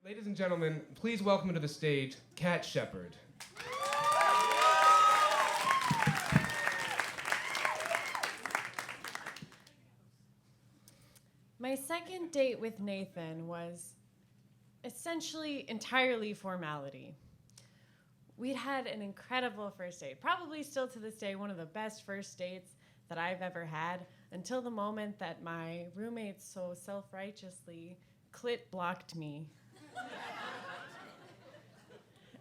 Ladies and gentlemen, please welcome to the stage, Cat Shepard. My second date with Nathan was essentially entirely formality. We'd had an incredible first date, probably still to this day one of the best first dates that I've ever had, until the moment that my roommate so self-righteously clit blocked me.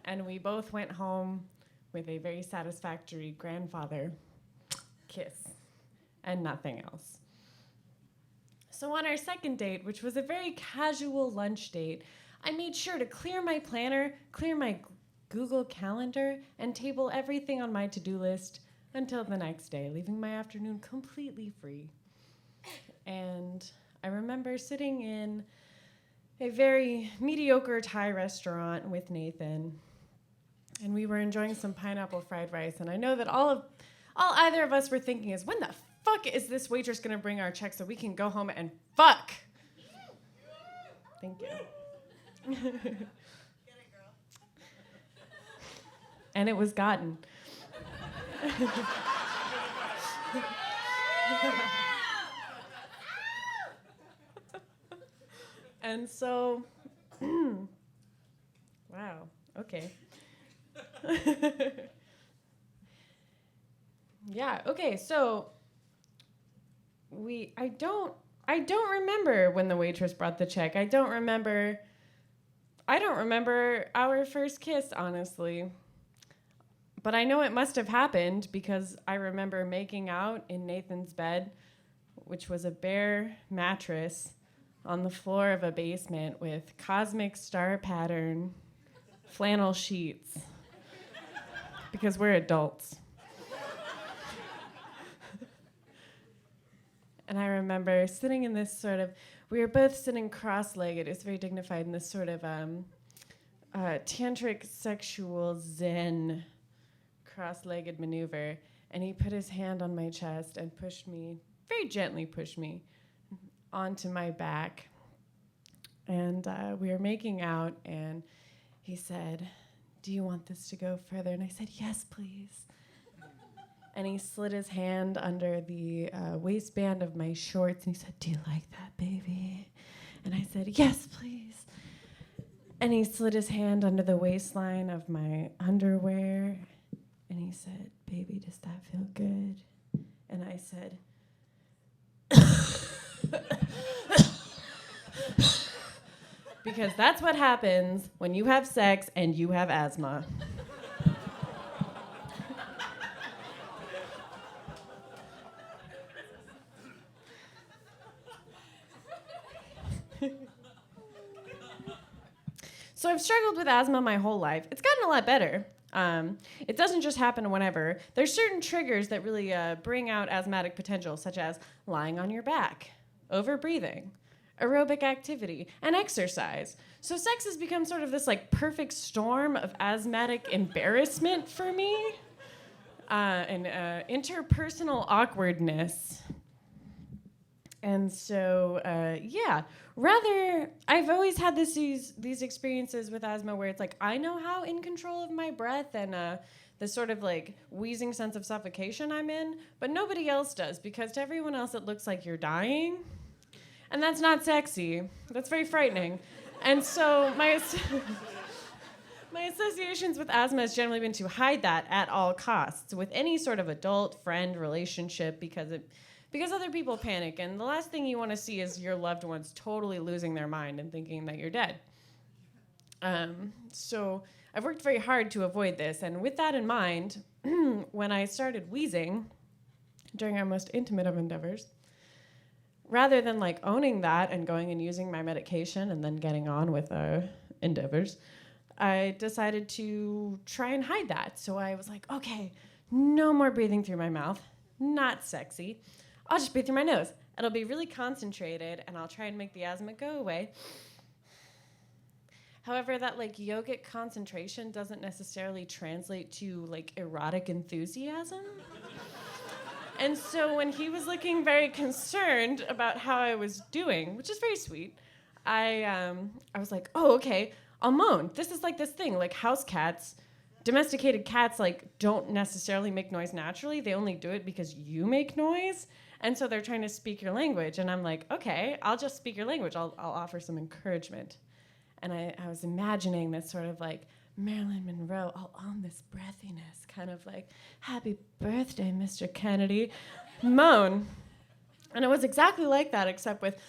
And we both went home with a very satisfactory grandfather kiss and nothing else. So on our second date, which was a very casual lunch date, I made sure to clear my planner, clear my Google Calendar, and table everything on my to-do list until the next day, leaving my afternoon completely free. And I remember sitting in a very mediocre Thai restaurant with Nathan, and we were enjoying some pineapple fried rice, and I know that all either of us were thinking is, when the fuck is this waitress gonna bring our check so we can go home and fuck? Thank you. Get it, girl. And it was gotten. And so, wow, okay. Yeah, okay, so I don't remember when the waitress brought the check. I don't remember our first kiss, honestly. But I know it must have happened because I remember making out in Nathan's bed, which was a bare mattress on the floor of a basement with cosmic star pattern flannel sheets. Because we're adults. And I remember sitting in this sort of, we were both sitting cross-legged. It's very dignified in this sort of tantric sexual zen cross-legged maneuver. And he put his hand on my chest and pushed me, very gently pushed me, onto my back. And we were making out, and he said, "Do you want this to go further?" And I said, "Yes, please." And he slid his hand under the waistband of my shorts, and he said, "Do you like that, baby?" And I said, "Yes, please." And he slid his hand under the waistline of my underwear, and he said, "Baby, does that feel good?" And I said, because that's what happens when you have sex and you have asthma. So I've struggled with asthma my whole life. It's gotten a lot better. It doesn't just happen whenever. There's certain triggers that really bring out asthmatic potential, such as lying on your back, over-breathing, aerobic activity, and exercise. So sex has become sort of this like perfect storm of asthmatic embarrassment for me, and interpersonal awkwardness. And so, I've always had these experiences with asthma where it's like, I know how in control of my breath and the sort of like wheezing sense of suffocation I'm in, but nobody else does, because to everyone else it looks like you're dying. And that's not sexy. That's very frightening. And so my associations with asthma has generally been to hide that at all costs with any sort of adult friend relationship, because other people panic, and the last thing you want to see is your loved ones totally losing their mind and thinking that you're dead. So I've worked very hard to avoid this, and with that in mind, when I started wheezing during our most intimate of endeavors, rather than like owning that and going and using my medication and then getting on with our endeavors, I decided to try and hide that. So I was like, okay, no more breathing through my mouth, not sexy. I'll just breathe through my nose. It'll be really concentrated, and I'll try and make the asthma go away. However, that like yogic concentration doesn't necessarily translate to like erotic enthusiasm. And so when he was looking very concerned about how I was doing, which is very sweet, I was like, oh, okay, I'll moan. This is like this thing, like house cats, domesticated cats, like don't necessarily make noise naturally. They only do it because you make noise. And so they're trying to speak your language. And I'm like, okay, I'll just speak your language. I'll offer some encouragement. And I was imagining this sort of like Marilyn Monroe, all on this breathiness, kind of like, happy birthday, Mr. Kennedy, moan. And it was exactly like that, except with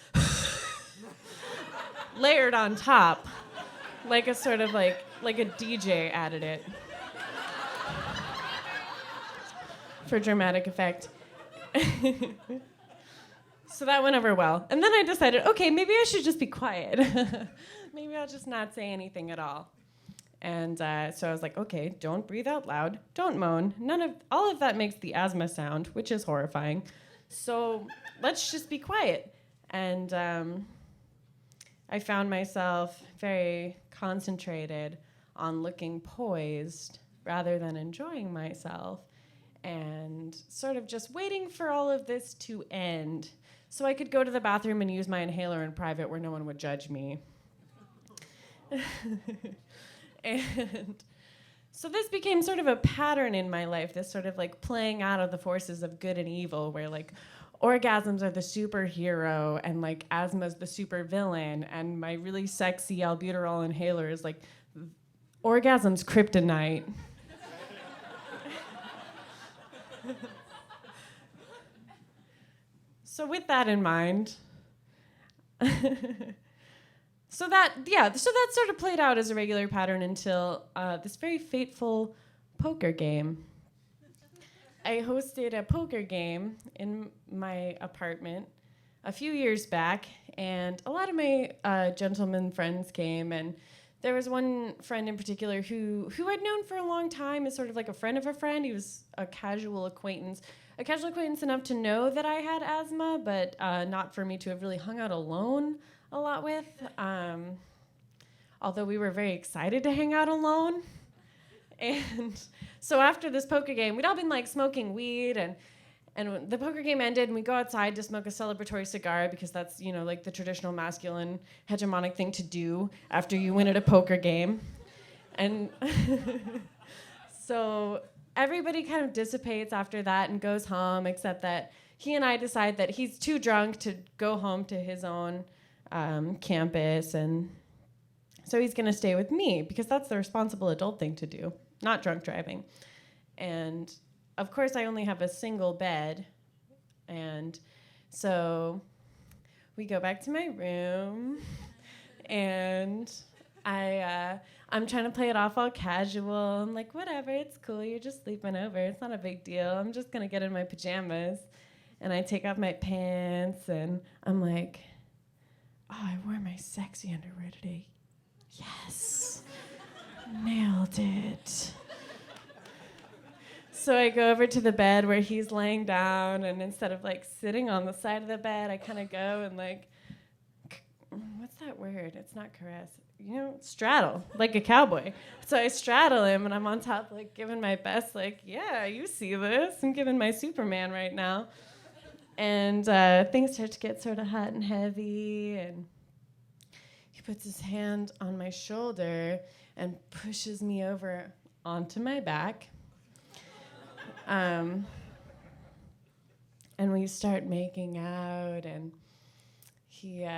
layered on top, like a sort of like a DJ added it for dramatic effect. So that went over well. And then I decided, okay, maybe I should just be quiet. Maybe I'll just not say anything at all. And so I was like, okay, don't breathe out loud, don't moan. All of that makes the asthma sound, which is horrifying. So let's just be quiet. And I found myself very concentrated on looking poised rather than enjoying myself, and sort of just waiting for all of this to end so I could go to the bathroom and use my inhaler in private where no one would judge me. And so this became sort of a pattern in my life, this sort of like playing out of the forces of good and evil, where like orgasms are the superhero and like asthma's the supervillain, and my really sexy albuterol inhaler is like orgasm's kryptonite. So with that in mind, so that sort of played out as a regular pattern until this very fateful poker game. I hosted a poker game in my apartment a few years back, and a lot of my gentleman friends came, and there was one friend in particular who I'd known for a long time as sort of like a friend of a friend. He was a casual acquaintance enough to know that I had asthma, but not for me to have really hung out alone a lot with. Although we were very excited to hang out alone. And so after this poker game, we'd all been like smoking weed, and the poker game ended, and we go outside to smoke a celebratory cigar because that's, you know, like the traditional masculine hegemonic thing to do after you win at a poker game. And so everybody kind of dissipates after that and goes home, except that he and I decide that he's too drunk to go home to his own campus, and so he's going to stay with me because that's the responsible adult thing to do, not drunk driving. And of course, I only have a single bed, and so we go back to my room, and I'm trying to play it off all casual. I'm like, whatever, it's cool. You're just sleeping over. It's not a big deal. I'm just going to get in my pajamas. And I take off my pants, and I'm like, oh, I wore my sexy underwear today. Yes. Nailed it. So I go over to the bed where he's laying down, and instead of like sitting on the side of the bed, I kind of go and like, what's that word? It's not caress. You know, straddle, like a cowboy. So I straddle him, and I'm on top, like giving my best, like, yeah, you see this. I'm giving my Superman right now. And things start to get sort of hot and heavy, and he puts his hand on my shoulder and pushes me over onto my back. And we start making out, and he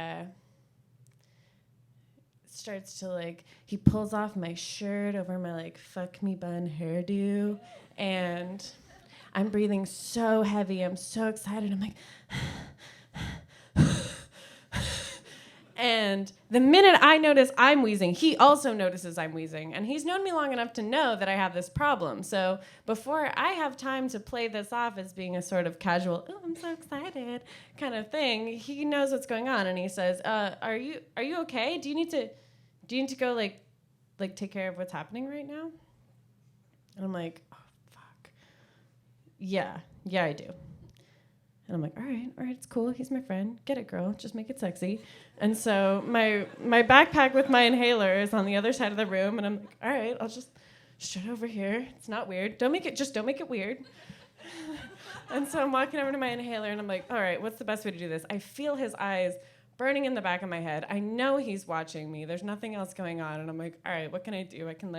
starts to like, he pulls off my shirt over my like fuck me bun hairdo, and I'm breathing so heavy. I'm so excited. I'm like, and the minute I notice I'm wheezing, he also notices I'm wheezing. And he's known me long enough to know that I have this problem. So before I have time to play this off as being a sort of casual, oh, I'm so excited kind of thing, he knows what's going on. And he says, are you okay? Do you need to go like take care of what's happening right now? And I'm like, oh, fuck. Yeah, I do. And I'm like, all right, it's cool. He's my friend. Get it, girl. Just make it sexy. And so my backpack with my inhaler is on the other side of the room, and I'm like, all right, I'll just shut over here. It's not weird. Don't make it weird. And so I'm walking over to my inhaler, and I'm like, all right, what's the best way to do this? I feel his eyes burning in the back of my head. I know he's watching me. There's nothing else going on. And I'm like, all right, what can I do? I can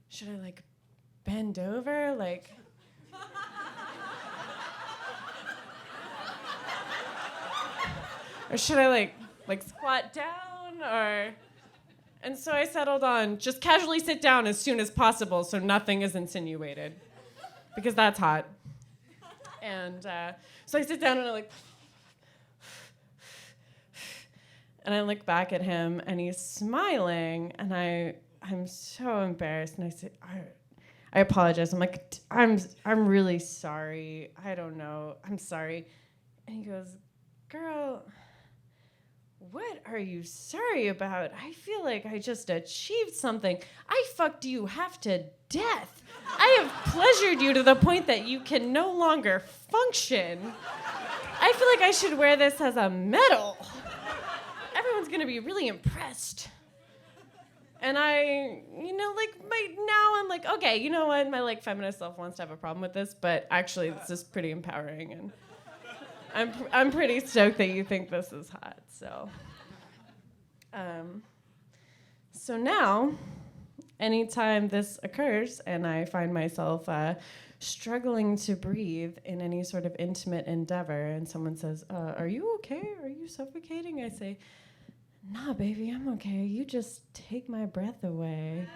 should I bend over? Or should I squat down? And so I settled on just casually sit down as soon as possible so nothing is insinuated. Because that's hot. And so I sit down and I look back at him and he's smiling and I'm so embarrassed and I say, I apologize. I'm like, I'm really sorry. I don't know. I'm sorry. And he goes, girl, what are you sorry about? I feel like I just achieved something. I fucked you half to death. I have pleasured you to the point that you can no longer function. I feel like I should wear this as a medal. Everyone's gonna be really impressed. And now I'm like, okay, you know what? My feminist self wants to have a problem with this, but actually this is pretty empowering, and I'm pretty stoked that you think this is hot. So now, anytime this occurs and I find myself struggling to breathe in any sort of intimate endeavor, and someone says, "Are you okay? Are you suffocating?" I say, "Nah, baby, I'm okay. You just take my breath away."